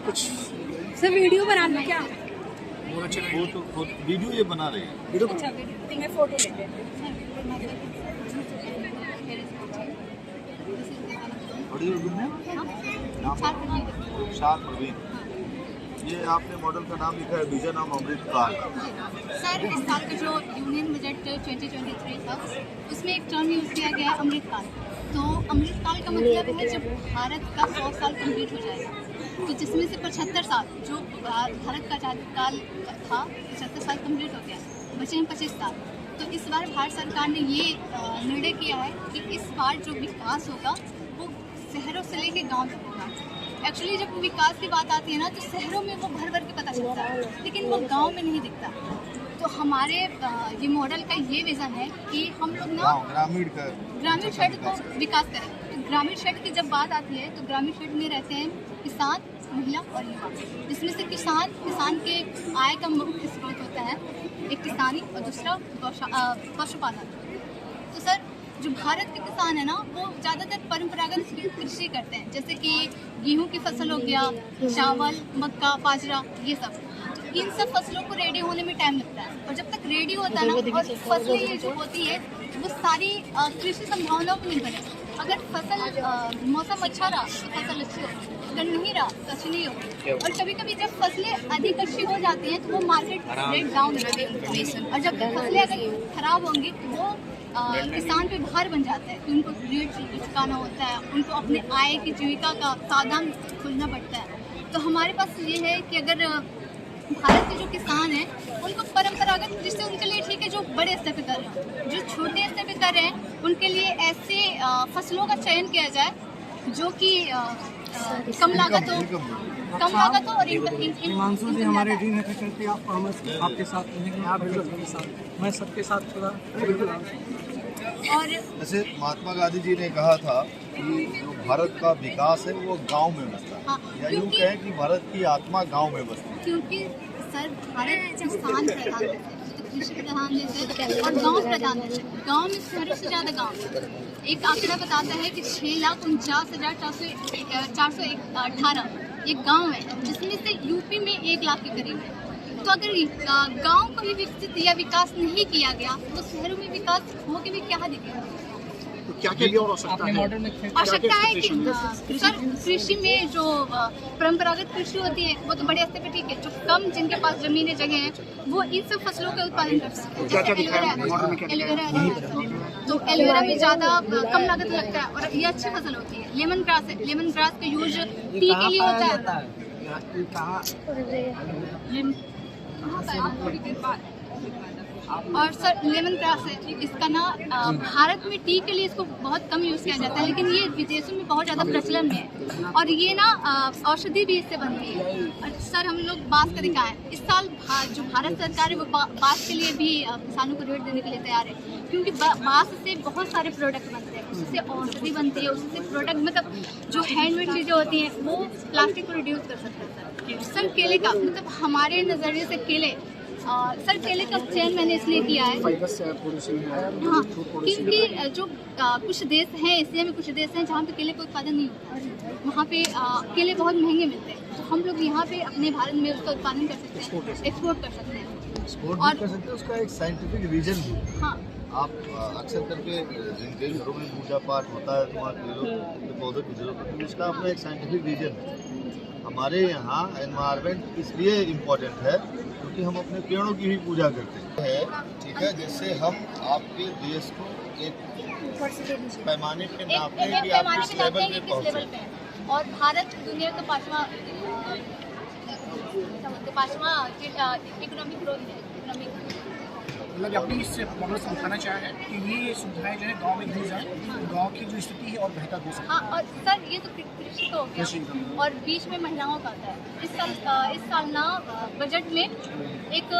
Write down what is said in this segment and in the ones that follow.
कुछ sir video बनाना क्या? वो तो वीडियो ये बना रहे हैं। अच्छा वीडियो मैं फोटो लेते हैं। बड़ी उर्दू में शाद प्रवीण। ये आपने मॉडल का नाम लिखा है विजन ऑफ अमृतकाल। सर इस साल का जो यूनियन बजट 2023 था उसमें एक टर्म यूज़ किया गया है अमृतकाल। तो अमृतकाल का मतलब है जब भारत का 100 साल कंप्लीट हो जाएगा, तो जिसमें से 75 साल जो भारत का आज़ादी काल था 75 साल कंप्लीट हो गया, बचे हैं 25 साल। तो इस बार भारत सरकार ने ये निर्णय किया है कि इस बार जो विकास होगा वो शहरों से लेकर गाँव तक होगा। एक्चुअली जब विकास की बात आती है ना तो शहरों में वो भर भर के पता चलता है, लेकिन वो गांव में नहीं दिखता। तो हमारे ये मॉडल का ये विज़न है कि हम लोग ना ग्रामीण क्षेत्र को विकास करें। तो ग्रामीण क्षेत्र की जब बात आती है तो ग्रामीण क्षेत्र में रहते हैं किसान, महिला और युवा, जिसमें से किसान के आय का मुख्य स्रोत होता है एक किसानी और दूसरा पशुपालन। तो सर जो भारत के किसान है ना वो ज़्यादातर परंपरागत कृषि करते हैं, जैसे कि गेहूं की फसल हो गया, चावल, मक्का, बाजरा, ये सब। तो इन सब फसलों को रेडी होने में टाइम लगता है, और जब तक रेडी होता है ना और फसलें ये जो होती है वो सारी कृषि संभावनाओं पर निर्भर है। अगर फसल मौसम अच्छा रहा तो फसल अच्छी होगी, अगर नहीं रहा तो अच्छी नहीं होगी। और कभी कभी जब फसलें अधिक अच्छी हो जाती हैं तो वो मार्केट रेट डाउन हो जाती है, और जब फसलें अगर खराब होंगी तो वो किसान पे भार बन जाता है कि उनको रेट चुकाना होता है, उनको अपने आय की जीविका का साधन खोजना पड़ता है। तो हमारे पास ये है कि अगर भारत के जो किसान हैं उनको परंपरागत कृषि उनके लिए ठीक है जो बड़े स्तर पर कर रहे हैं, जो छोटे स्तर पर कर रहे हैं उनके लिए ऐसे फसलों का चयन किया जाए जो कि कम लागत हो और हिमांशु जी हमारे टीम है फैकल्टी आपके साथ रहेंगे, आप के साथ, मैं सबके साथ थोड़ा। और जैसे महात्मा गांधी जी ने कहा था कि जो भारत का विकास है वो गांव में बसता है, या यूँ कहें कि भारत की आत्मा गांव में बसती है। क्योंकि सर भारत किसान प्रधान देश है, कृषि प्रधान देश है और गांव प्रधान देश है। गांव में शहरों से ज़्यादा गांव है। एक आंकड़ा बताता है कि 6,49,418 ये गांव है, जिसमें से यूपी में 1 लाख के करीब है। तो अगर गांव को भी विकसित या विकास नहीं किया गया तो शहरों में विकास हो के भी क्या दिखेगा? तो क्या क्या और आवश्यकता है? आवश्यकता है कि सर कृषि में जो परंपरागत कृषि होती है वो तो बड़े स्तर पे ठीक है, जो कम जिनके पास जमीनें जगह है वो इन सब फसलों का उत्पादन कर सकते हैं। एलोवेरा तो एलोवेरा में ज़्यादा कम लागत लगता है और ये अच्छी फसल होती है। लेमन ग्रास है, लेमन ग्रास का यूज टी के लिए होता है। और सर लेमन ग्रास है, इसका ना भारत में टी के लिए इसको बहुत कम यूज़ किया जाता है, लेकिन ये विदेशों में बहुत ज़्यादा प्रचलन में है। और ये ना औषधि भी इससे बनती है। और सर हम लोग बांस का दिखाएं, इस साल जो भारत सरकार है वो बांस के लिए भी किसानों को रेट देने के लिए तैयार है, क्योंकि बांस से बहुत सारे प्रोडक्ट बनते हैं, उससे औषधि बनती है, उससे प्रोडक्ट मतलब जो हैंडमेड चीज़ें होती हैं वो प्लास्टिक को रिड्यूस कर सकते हैं। सर केले का मतलब हमारे नज़रिए से केले सर केले का चयन मैंने इसलिए किया है हाँ, क्योंकि जो कुछ देश हैं एशिया में कुछ देश हैं जहाँ पे केले का उत्पादन नहीं होता, वहाँ पे केले बहुत महंगे मिलते हैं। तो हम लोग यहाँ पे अपने भारत में उसका उत्पादन कर सकते हैं, एक्सपोर्ट कर सकते हैं। और उसका एक साइंटिफिक रीजन भी। हाँ आप अक्सर करके जिनके घरों में पूजा पाठ होता है तो वहाँ पेड़ों के पौधों की जरूरत होती है, उसका अपना एक साइंटिफिक रीजन है। हमारे यहाँ एनवायरनमेंट इसलिए इम्पोर्टेंट है क्योंकि हम अपने पेड़ों की भी पूजा करते हैं, ठीक है। जैसे हम आपके देश को एक पैमाने पे नापते हैं कि आप किस लेवल पे पहुँचे, और भारत दुनिया का पाँचवा इकोनॉमिक ग्रोथ है। मतलब अपनी इस मॉडल से दिखाना चाह रहे हैं कि ये सुविधाएं जो है गांव में दी जाए, गांव की जो स्थिति है और बेहतर हो सके। हाँ, और सर ये तो कृषि तो हो गया, और बीच में महिलाओं का आता है। इस साल ना बजट में एक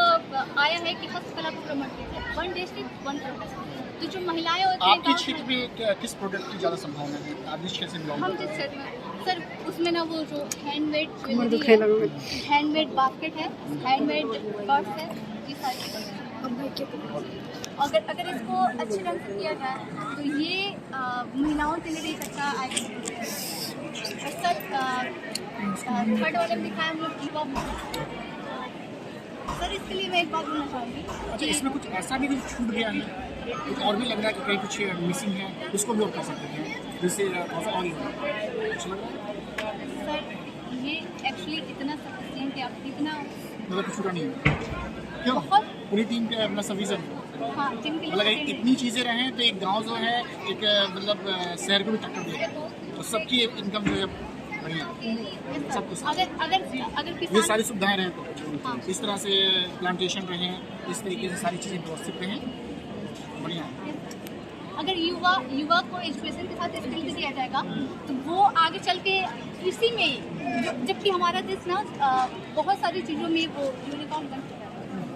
आया है कि हस्तकला को प्रमोट किया जाए, 1 डिस्ट्रिक्ट 1 प्रोडक्ट। तो जो महिलाएं होती हैं आपके क्षेत्र में किस प्रोडक्ट की ज़्यादा संभावना है? आप जिस क्षेत्र से बिलोंग हम जिस क्षेत्र में सर उसमें ना वो जो हैंडमेड ज्वेलरी है, हैंडमेड बास्केट है, हैंडमेड पर्स है, ये सारी चीज़ें। अगर इसको अच्छे ढंग से किया जाए तो ये महिलाओं के लिए भी एक अच्छा आइडिया है। सर थर्ड वाले में दिखाया हम लोग युवा। सर इसके लिए मैं एक बात बोलना चाहूँगी। अच्छा, इसमें कुछ ऐसा भी कुछ छूट गया है, कुछ और भी लग रहा है कि कहीं कुछ मिसिंग है, उसको भी और कर सकते हैं जिससे थोड़ा सा और ही होगा। अच्छा लग रहा है? सर ये एक्चुअली इतना सफिशिएंट है, आप इतना मतलब कुछ छूटा नहीं है क्यों? बहुत पूरी टीम का अपना सफिशिएंट, हाँ जिनके मतलब लिए इतनी चीज़ें रहें तो एक गांव जो है एक मतलब शहर को भी टक्कर देगा, तो सबकी इनकम जो है बढ़िया, सब कुछ। अगर अगर अगर ये किसान सारी सुविधाएं रहें तो हाँ। इस तरह से प्लांटेशन रहें, इस तरीके से सारी चीज़ें व्यवस्थित रहें, बढ़िया। अगर युवा को एजुकेशन के साथ स्किल भी दिया जाएगा तो वो आगे चल के कृषि में जबकि हमारा देश ना बहुत सारी चीज़ों में वो यूनिकॉर्न बन चुका है,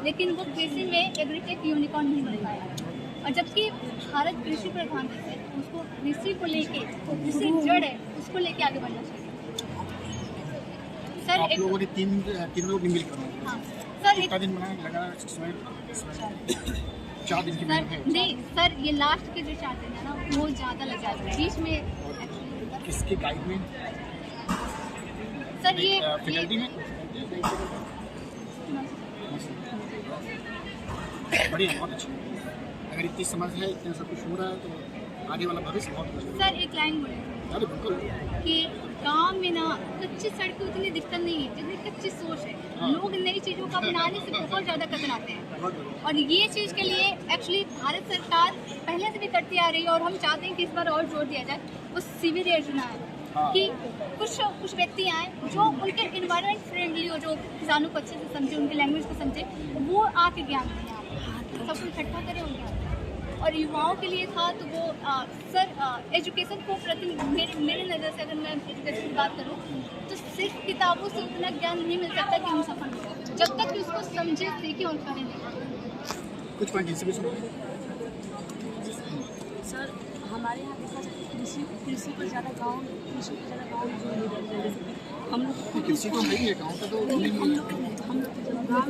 लेकिन वो कृषि में एग्रीटेक यूनिकॉर्न नहीं बन पाया। और जबकि भारत कृषि प्रधान देश है, उसको कृषि को लेके कृषि जड़ है उसको लेके आगे बढ़ना चाहिए। सर आप लोगों ने तीन लोग मिल कर हाँ सर कितना दिन बनाए लगा? 4 दिन की मेहनत है। नहीं सर ये लास्ट के जो 4 दिन है ना वो ज़्यादा लग जाता है बीच में। किसके गाइड में? सर ये फैकल्टी में बढ़िया, बहुत अच्छा। अगर इतनी समझ है, इतना सब कुछ हो रहा है तो आगे वाला भविष्य बहुत अच्छा है। सर एक लाइन बोले अरे बिल्कुल, कि गांव में ना कच्ची सड़कें उतनी दिक्कत नहीं है जितनी कच्ची सोच है। लोग नई चीज़ों का बनाने से बहुत ज़्यादा कतराते हैं, बहुत बढ़िया। और ये चीज़ के लिए एक्चुअली भारत सरकार पहले से भी करती आ रही है, और हम चाहते हैं कि इस बार और जोर दिया जाए। वो सिविल योजना है कि कुछ व्यक्ति आए जो उनके इन्वायरमेंट फ्रेंडली हो, जो किसानों को अच्छे से समझे, उनकी लैंग्वेज को समझे, वो आके ज्ञान दें, सबको इकट्ठा करें उनका। और युवाओं के लिए था तो वो सर एजुकेशन को प्रति मेरी नज़र से अगर मैं एजुकेशन की बात करूँ तो सिर्फ किताबों से उतना ज्ञान नहीं मिल सकता कि हम सफल हो, जब तक कि उसको समझे, सीखे और करें। कुछ पॉइंट इनसे भी सुनो। सर हमारे यहाँ देखा जाए कृषि पर ज़्यादा गाँव हम लोग कृषि तो नहीं है, गाँव का तो हम लोग गाँव